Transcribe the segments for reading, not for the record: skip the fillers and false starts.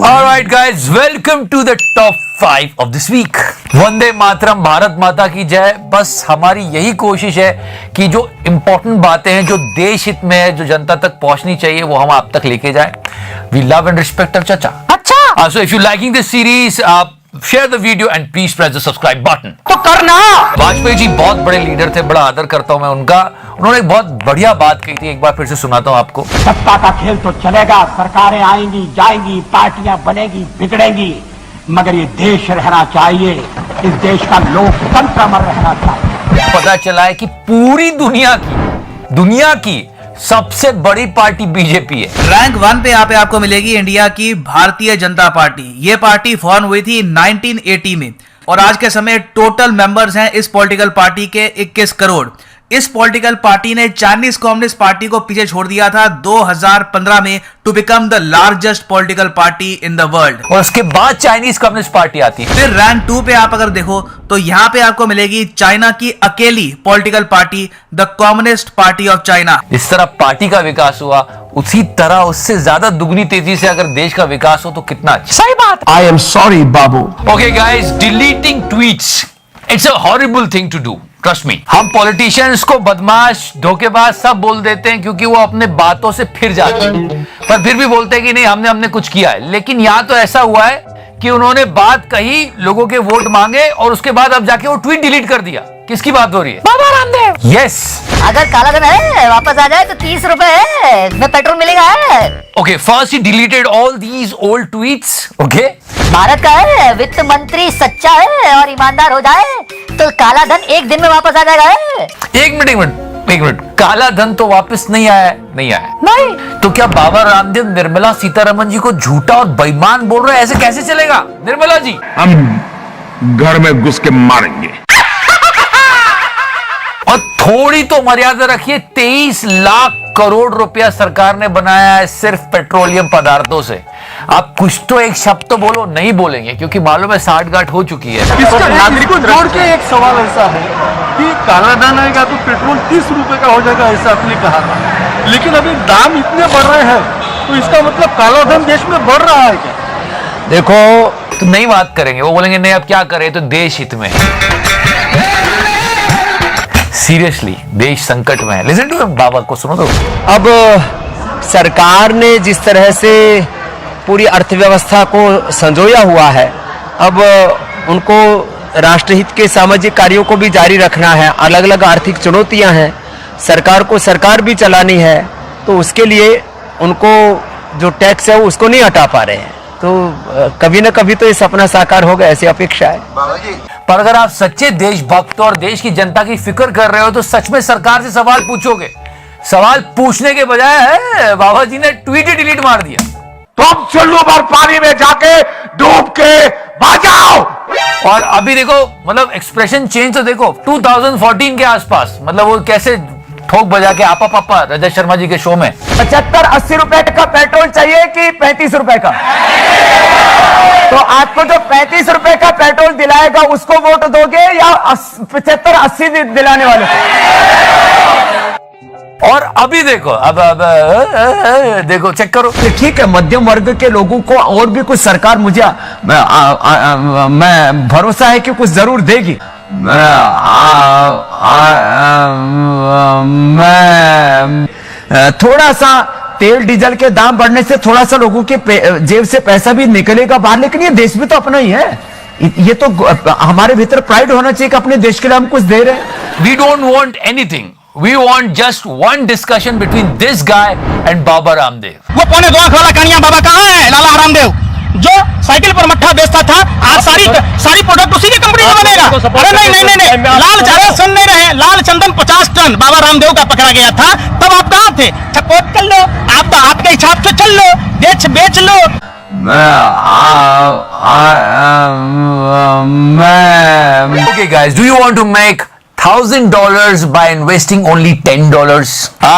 Alright guys, welcome to the top 5 of this week. Vande Mataram, Bharat माता की जय। बस हमारी यही कोशिश है कि जो इंपॉर्टेंट बातें हैं, जो देश हित में है, जो जनता तक पहुंचनी चाहिए, वो हम आप तक लेके जाएं। We love and respect our चाचा। अच्छा। So if you liking this series, share the video and please press the subscribe button। तो करना। वाजपेयी जी बहुत बड़े लीडर थे, बड़ा आदर करता हूं मैं उनका। उन्होंने एक बहुत बढ़िया बात कही थी, एक बार फिर से सुनाता हूं आपको। सत्ता का खेल तो चलेगा, सरकारें आएंगी जाएंगी, पार्टियां बनेगी बिगड़ेंगी, मगर ये देश रहना चाहिए, इस देश का लोकतंत्र अमर रहना चाहिए। पता चला है कि पूरी दुनिया की सबसे बड़ी पार्टी बीजेपी है। रैंक 1 पे यहाँ पे आपको मिलेगी इंडिया की भारतीय जनता पार्टी। ये पार्टी फॉर्म हुई थी 1980 में और आज के समय टोटल मेंबर्स हैं इस पॉलिटिकल पार्टी के 21 करोड़। इस पॉलिटिकल पार्टी ने चाइनीज कम्युनिस्ट पार्टी को पीछे छोड़ दिया था 2015 में to become the largest political party in the world. और उसके बाद चाइनीज कम्युनिस्ट पार्टी आती है। फिर रैंक 2 पे आप अगर देखो तो यहाँ पे आपको मिलेगी चाइना की अकेली political party, the communist party of China. इस तरह पार्टी का विकास हुआ, उसी तरह उससे ज्यादा दुगनी तेजी से अगर देश का विकास हो तो कितना अच्छा। सही बात। I am sorry, बाबू। Okay guys, deleting tweets, it's a horrible thing to do. Trust me, हम पॉलिटिशियंस को बदमाश, धोखेबाज सब बोल देते हैं क्योंकि वो अपने बातों से फिर जाते हैं, पर फिर भी बोलते हैं कि नहीं हमने कुछ किया है। लेकिन यहाँ तो ऐसा हुआ है कि उन्होंने बात कही, लोगों के वोट मांगे और उसके बाद अब जाके वो ट्वीट डिलीट कर दिया। किसकी बात हो रही है? बाबा रामदेव। यस। अगर काला धन है वापस आ जाए तो 30 रुपए है, इसमें पेट्रोल मिलेगा। Okay, first he deleted all these old tweets. Okay, Bharat का है वित्त मंत्री सच्चा है और ईमानदार हो जाए तो काला धन एक दिन में वापस आ जाएगा। एक मिनट, काला धन तो वापस नहीं आया। नहीं। तो क्या बाबा रामदेव निर्मला सीतारमण जी को झूठा और बेईमान बोल रहे हैं? ऐसे कैसे चलेगा निर्मला जी? हम घर में घुस के मारेंगे। और थोड़ी तो मर्यादा रखिए, 23 लाख करोड़ रुपया सरकार ने बनाया है सिर्फ पेट्रोलियम पदार्थों से। आप कुछ तो एक शब्द तो बोलो। नहीं बोलेंगे क्योंकि मालूम है साठगांठ हो चुकी है। इसका नागरिकों जोड़ के एक सवाल ऐसा है कि काला धन आएगा तो पेट्रोल 30 रुपए का हो जाएगा, ऐसा आपने कहा था, लेकिन अभी दाम इतने बढ़ रहे हैं तो इसका मतलब काला धन देश में बढ़ रहा है क्या? देखो, तो नहीं बात करेंगे, वो बोलेंगे नहीं अब क्या करें, तो देश हित में है। सीरियसली देश संकट में है। लिसन टू बाबा को, सुनो तो। अब सरकार ने जिस तरह से पूरी अर्थव्यवस्था को संजोया हुआ है, अब उनको राष्ट्रहित के सामाजिक कार्यों को भी जारी रखना है। अलग अलग आर्थिक चुनौतियां हैं, सरकार को सरकार भी चलानी है, तो उसके लिए उनको जो टैक्स है उसको नहीं हटा पा रहे हैं। तो कभी ना कभी तो ये सपना साकार होगा, ऐसी अपेक्षा है। पर अगर आप सच्चे देशभक्त और देश की जनता की फिक्र कर रहे हो तो सच में सरकार से सवाल पूछोगे। सवाल पूछने के बजाय है बाबा जी ने ट्वीट ही डिलीट मार दिया। तुम चुल्लू भर पानी में जाके डूब के बचाओ। और अभी देखो, मतलब एक्सप्रेशन चेंज तो देखो, 2014 के आसपास, मतलब वो कैसे ठोक बजा के आपा पापा रजत शर्मा जी के शो में 75-80 रुपए का पेट्रोल चाहिए कि 35 रुपए का? तो आपको जो 35 रुपए का पेट्रोल दिलाएगा उसको वोट दोगे या 75-80 दिलाने वाले को? और अभी देखो, अब देखो, चेक करो। ठीक है, मध्यम वर्ग के लोगों को और भी कुछ सरकार मुझे मैं भरोसा है कि कुछ जरूर देगी। मैं थोड़ा सा तेल डीजल के दाम बढ़ने से थोड़ा सा लोगों के जेब से पैसा भी निकलेगा बाहर, लेकिन ये देश भी तो अपना ही है। ये तो हमारे भीतर प्राइड होना चाहिए कि अपने देश के लिए हम कुछ दे रहे हैं। We don't want anything. We want just one discussion between this guy and Baba Ramdev. वो 2.25 लाख वाला कहानियां बाबा कहाँ है? लाला रामदेव जो साइकिल पर मट्ठा बेचता था, आज सारी प्रोडक्ट उसी की कंपनी में बनेगा। अरे नहीं, लाल चारा सुन नहीं रहे, लाल चंदन 50 टन बाबा रामदेव का पकड़ा गया था, तब आप कहाँ थे? सपोर्ट कर लो, आप तो आपके हिसाब से चल लो, बेच लो। Okay guys, do you want to make $1,000 by investing only $10?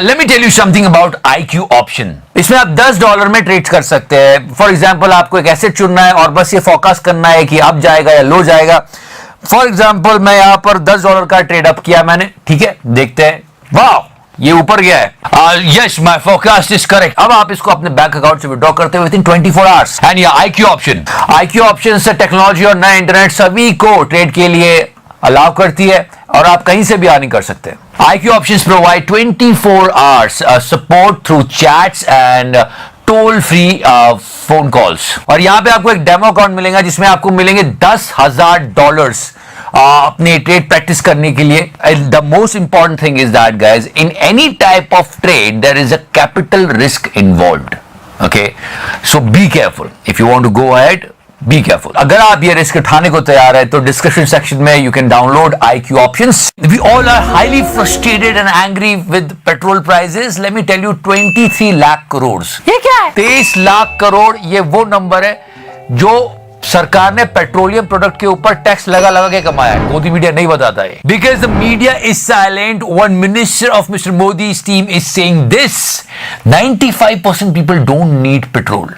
Let me tell you something about IQ option. इसमें आप $10 में ट्रेड कर सकते हैं। फॉर एग्जाम्पल, आपको एक एसेट चुनना है और बस ये फोकस करना है कि अप जाएगा या लो जाएगा। फॉर एग्जाम्पल, मैं यहाँ पर $10 का ट्रेड अप किया मैंने, ठीक है, देखते हैं। वाह, ये ऊपर गया है। Yes, my forecast is correct. अब आप इसको अपने बैंक अकाउंट से विड्रॉ करते हुए विदिन 24 आवर्स। एंड ये IQ ऑप्शन से टेक्नोलॉजी और नया इंटरनेट सभी को ट्रेड के लिए अलाउ करती है और आप कहीं से भी अर्निंग कर सकते हैं। IQ options provide 24 hours support through chats and toll free phone calls. और यहां पे आपको एक डेमो अकाउंट मिलेगा जिसमें आपको मिलेंगे $10,000 अपने ट्रेड प्रैक्टिस करने के लिए। The most important thing is that guys, in any type of trade there is a capital risk involved. Okay, so be careful if you want to go ahead, be careful. अगर आप ये risk उठाने को तैयार है तो description section में you can download IQ options. We all are highly frustrated and angry with petrol prices. Let me tell you 23 lakh crore. ये क्या है? 23 लाख करोड़ ये वो नंबर है जो सरकार ने पेट्रोलियम प्रोडक्ट के ऊपर टैक्स लगा लगा के कमाया है। मोदी मीडिया नहीं बताता है, because the media is silent. One minister of mister Modi's team is saying this, 95% people don't need petrol.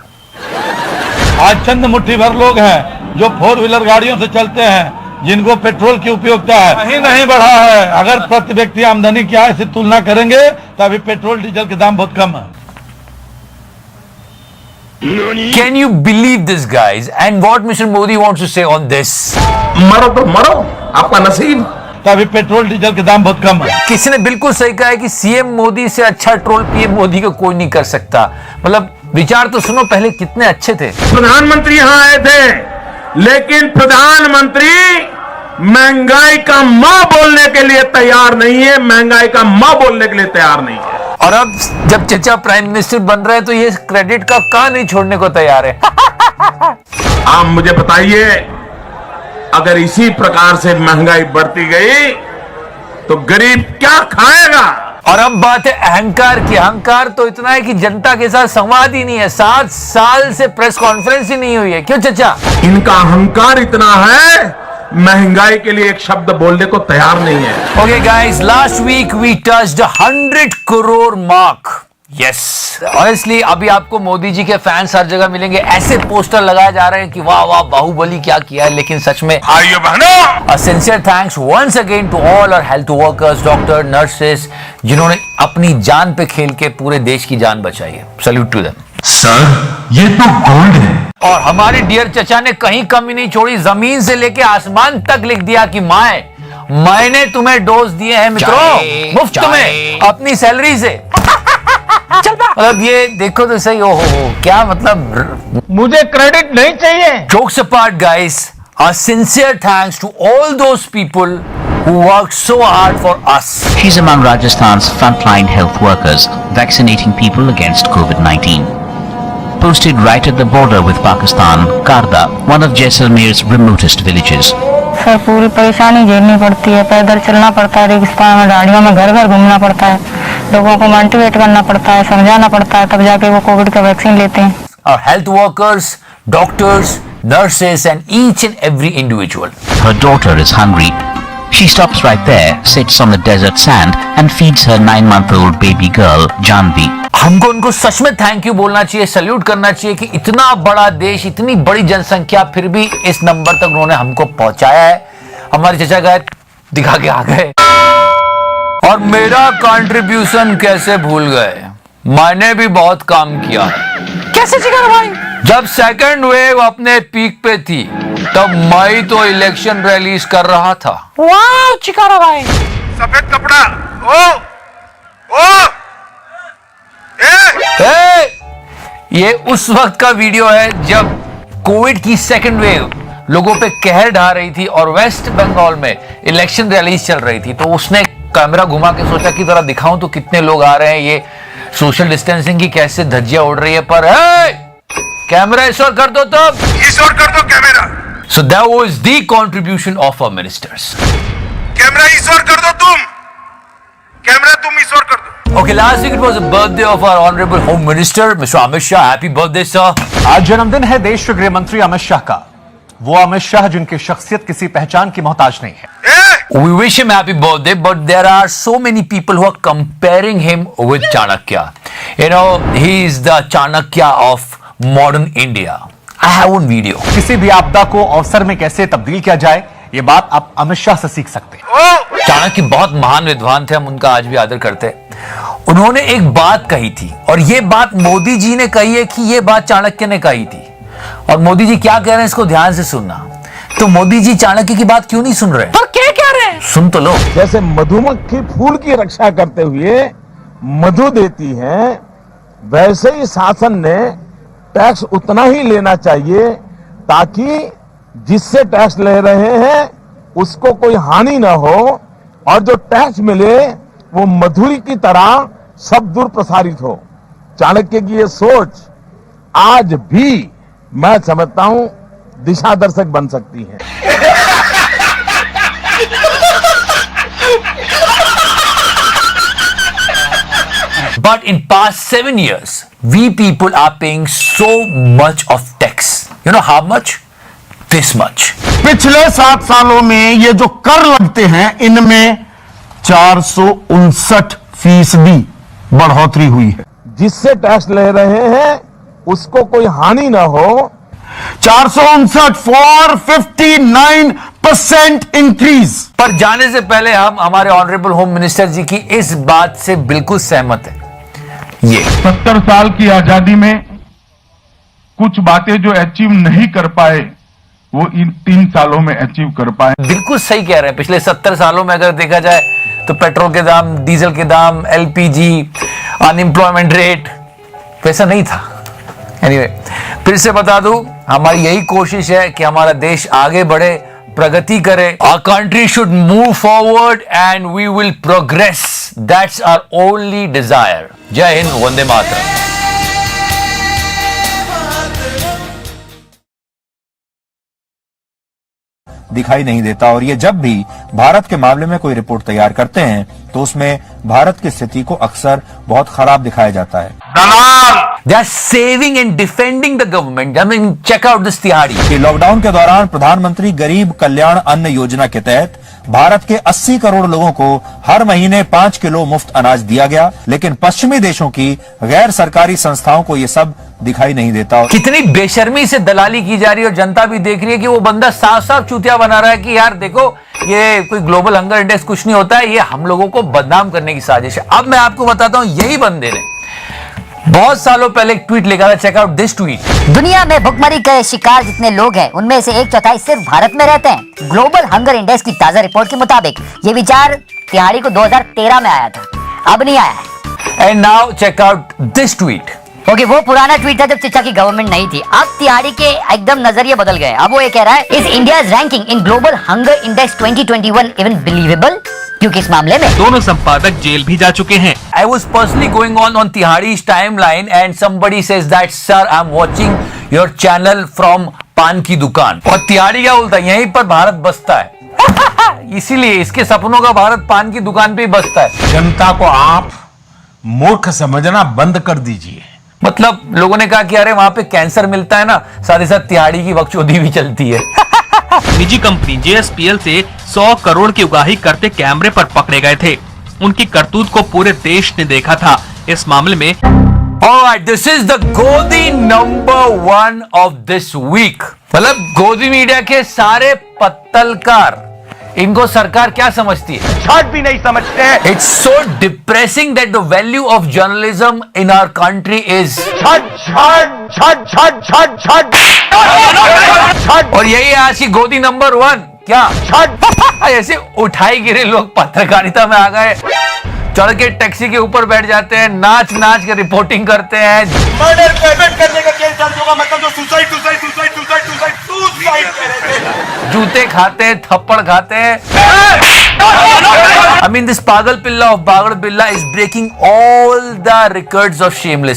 आज चंद मुट्ठी भर लोग हैं जो 4 व्हीलर गाड़ियों से चलते हैं, जिनको पेट्रोल की उपयोगिता है नहीं बढ़ा है। अगर प्रति व्यक्ति आमदनी की आय से तुलना करेंगे तो अभी पेट्रोल डीजल के दाम बहुत कम है। Can you believe this, guys? And what Mr. Modi wants to say on this? मरो तो मरो, आपका नसीब। तो अभी पेट्रोल डीजल के दाम बहुत कम है। किसी ने बिल्कुल सही कहा है कि CM मोदी से अच्छा ट्रोल PM मोदी को कोई नहीं कर सकता। मतलब विचार तो सुनो, पहले कितने अच्छे थे। प्रधानमंत्री यहां आए थे, लेकिन प्रधानमंत्री महंगाई का मां बोलने के लिए तैयार नहीं है, महंगाई का मां बोलने के लिए तैयार नहीं है। और अब जब चचा प्राइम मिनिस्टर बन रहे हैं तो ये क्रेडिट का कहां नहीं छोड़ने को तैयार है। आप मुझे बताइए, अगर इसी प्रकार से महंगाई बढ़ती गई तो गरीब क्या खाएगा? और अब बात है अहंकार की। अहंकार तो इतना है कि जनता के साथ संवाद ही नहीं है। 7 साल से प्रेस कॉन्फ्रेंस ही नहीं हुई है। क्यों चचा? इनका अहंकार इतना है, महंगाई के लिए एक शब्द बोलने को तैयार नहीं है। Okay guys, last week we touched 100 crore mark. Yes, honestly अभी आपको मोदी जी के फैंस हर जगह मिलेंगे। ऐसे पोस्टर लगाए जा रहे हैं कि वाह वाह बाहुबली क्या किया है। लेकिन सच में भाइयों बहनों, A sincere thanks once again to all our health workers, doctor, nurses, जिन्होंने अपनी जान पे खेल के पूरे देश की जान बचाई है। Salute to them. सर ये तो गोल्ड है। और हमारे डियर चचा ने कहीं कमी नहीं छोड़ी, जमीन से लेके आसमान तक लिख दिया कि मैंने तुम्हें डोज दिए हैं मित्रों, मुफ्त में अपनी सैलरी से। मतलब ये देखो तो सही, हो क्या मतलब। मुझे क्रेडिट नहीं चाहिए। Jokes apart, guys, a sincere thanks to all those people who worked so hard for us. She's among Rajasthan's frontline health workers, vaccinating people against COVID-19. Posted right at the border with Pakistan, Karda, one of Jaisalmer's remotest villages. Sir पूरी परेशानी झेलनी पड़ती है, पैदल चलना पड़ता है, रेगिस्तान में गाड़ियों में घर घर घूमना पड़ता है, लोगों को मोटिवेट करना पड़ता है, समझाना पड़ता है, तब जाके वो कोविड का वैक्सीन लेते हैं। Our health workers, doctors, nurses and each and every individual. Her daughter is hungry. She stops right there, sits on the desert sand and feeds her 9-month-old baby girl, Janvi. हमको उनको सच में thank you बोलना चाहिए, salute करना चाहिए कि इतना बड़ा देश, इतनी बड़ी जनसंख्या, फिर भी इस नंबर तक उन्होंने हमको पहुंचाया है। हमारे चचा गए दिखा के आ गए और मेरा कंट्रीब्यूशन कैसे भूल गए। मैंने भी बहुत काम किया है। कैसे जिगर भाई? जब सेकंड वेव अपने पीक पे थी तब मैं तो इलेक्शन रैलीज कर रहा था। वाह चिकारा भाई, सफेद कपड़ा, ओ ये उस वक्त का वीडियो है जब कोविड की सेकंड वेव लोगों पे कहर ढा रही थी और वेस्ट बंगाल में इलेक्शन रैलीज चल रही थी। तो उसने कैमरा घुमा के सोचा कि जरा दिखाऊं तो कितने लोग आ रहे हैं, ये सोशल डिस्टेंसिंग की कैसे धज्जियां उड़ रही है। पर कैमरा ईश्वर कर दो, तब ईश्वर कर दो camera. So that was the contribution of our ministers. Camera ईश्वर कर दो, कैमरा तुम ईश्वर कर दो। Okay, last week it was the birthday of our honorable Home Minister, Mr. Amit Shah. Happy birthday, sir. आज जन्मदिन है देश के गृह मंत्री अमित शाह का। वो अमित शाह जिनकी शख्सियत किसी पहचान की मोहताज नहीं है। We wish him happy birthday, but there are so many people who are comparing him with Chanakya. You know, he is the Chanakya of modern India. I have one video. किसी भी आपदा को अवसर में कैसे तब्दील किया जाए, ये बात आप अमित शाह से सीख सकते हैं। चाणक्य बहुत महान विद्वान थे, हम उनका आज भी आदर करते हैं। उन्होंने एक बात कही थी और ये बात मोदी जी ने कही है कि ये बात चाणक्य ने कही थी। और मोदी जी क्या कह रहे हैं इसको ध्यान से सुनना। तो मोदी जी चाणक्य की बात क्यों नहीं सुन रहे? तो क्या कह रहे हैं सुन तो लो। जैसे मधुमक्खी फूल की रक्षा करते हुए मधु देती है, वैसे ही शासन ने टैक्स उतना ही लेना चाहिए ताकि जिससे टैक्स ले रहे हैं उसको कोई हानि ना हो और जो टैक्स मिले वो मधुरी की तरह सब दूर प्रसारित हो। चाणक्य की ये सोच आज भी मैं समझता हूं दिशा दर्शक बन सकती है। But in past 7 years, we people are paying so much of tax. You know how much? This much. पिछले 7 सालों में ये जो कर लगते हैं इनमें 459% बढ़ोतरी हुई है। जिससे टैक्स ले रहे हैं उसको कोई हानि ना हो। 459% इंक्रीज। पर जाने से पहले हम हमारे ऑनरेबल होम मिनिस्टर जी की इस बात से बिल्कुल सहमत है। ये 70 साल की आजादी में कुछ बातें जो अचीव नहीं कर पाए वो इन 3 सालों में अचीव कर पाए। बिल्कुल सही कह रहे हैं। पिछले 70 सालों में अगर देखा जाए तो पेट्रोल के दाम, डीजल के दाम, एलपीजी, अनएम्प्लॉयमेंट रेट वैसा नहीं था। एनीवे, फिर से बता दूं, हमारी यही कोशिश है कि हमारा देश आगे बढ़े, प्रगति करे। Our country should move forward and we will progress. That's our only desire. जय हिंद, वंदे मातरम। दिखाई नहीं देता और ये जब भी भारत के मामले में कोई रिपोर्ट तैयार करते हैं तो उसमें भारत की स्थिति को अक्सर बहुत खराब दिखाया जाता है। They are saving and defending the government. I mean, check out this तिहाड़ी। कि लॉकडाउन के दौरान प्रधानमंत्री गरीब कल्याण अन्न योजना के तहत भारत के 80 करोड़ लोगों को हर महीने 5 किलो मुफ्त अनाज दिया गया, लेकिन पश्चिमी देशों की गैर सरकारी संस्थाओं को ये सब दिखाई नहीं देता। कितनी बेशर्मी से दलाली की जा रही है और जनता भी देख रही है कि वो बंदा साफ साफ चूतिया बना रहा है कि यार देखो ये कोई ग्लोबल हंगर इंडेक्स कुछ नहीं होता है, ये हम लोगों को बदनाम करने की साजिश है। अब मैं आपको बताता हूं, यही बंदे ने बहुत सालों पहले एक ट्वीट लिखा था। Check out this tweet. दुनिया में भुखमरी के शिकार जितने लोग हैं उनमें से 1/4 सिर्फ भारत में रहते हैं। ग्लोबल हंगर इंडेक्स की ताजा रिपोर्ट के मुताबिक ये विचार तिहाड़ी को 2013 में आया था, अब नहीं आया है। And now check out this tweet. Okay, वो पुराना ट्वीट था जब चिच्चा की गवर्नमेंट नहीं थी। अब तिहाड़ी के एकदम नजरिए बदल गए। अब वो ये कह रहा है, is India's ranking in global hunger index 2021 even believable? क्योंकि इस मामले में दोनों संपादक जेल भी जा चुके हैं। I was personally going on Tihadi's timeline and somebody says that sir I'm watching your channel from पान की दुकान। और तिहाड़ी क्या बोलता है, यहीं पर भारत बसता है। इसीलिए इसके सपनों का भारत पान की दुकान पे ही बसता है। जनता को आप मूर्ख समझना बंद कर दीजिए। मतलब लोगों ने कहा कि अरे वहां पे कैंसर मिलता है ना, साथ ही साथ तिहाड़ी की बकचोदी भी चलती है। निजी कंपनी JSPL से 100 करोड़ की उगाही करते कैमरे पर पकड़े गए थे। उनकी करतूत को पूरे देश ने देखा था। इस मामले में Alright, this is the गोदी नंबर 1 of this week। मतलब गोदी मीडिया के सारे पत्तलकार, इनको सरकार क्या समझती है? छठ भी नहीं समझते। It's so depressing that the value of journalism in our country is Chhath Chhath Chhath Chhath Chhath Chhath Chhath. और यही है आज की गोदी नंबर 1। क्या छठ? ऐसे उठाई गिरे लोग पत्रकारिता में आ गए, चढ़ के टैक्सी के ऊपर बैठ जाते हैं, नाच नाच के रिपोर्टिंग करते हैं। मर्डर प्रिवेंट करने का केस दर्ज होगा, मतलब जो सुसाइड कह रहे थे। जूते खाते हैं, थप्पड़ खाते हैं। I mean, this पागल पिल्ला of Bagad Billa is breaking all the records of shameless.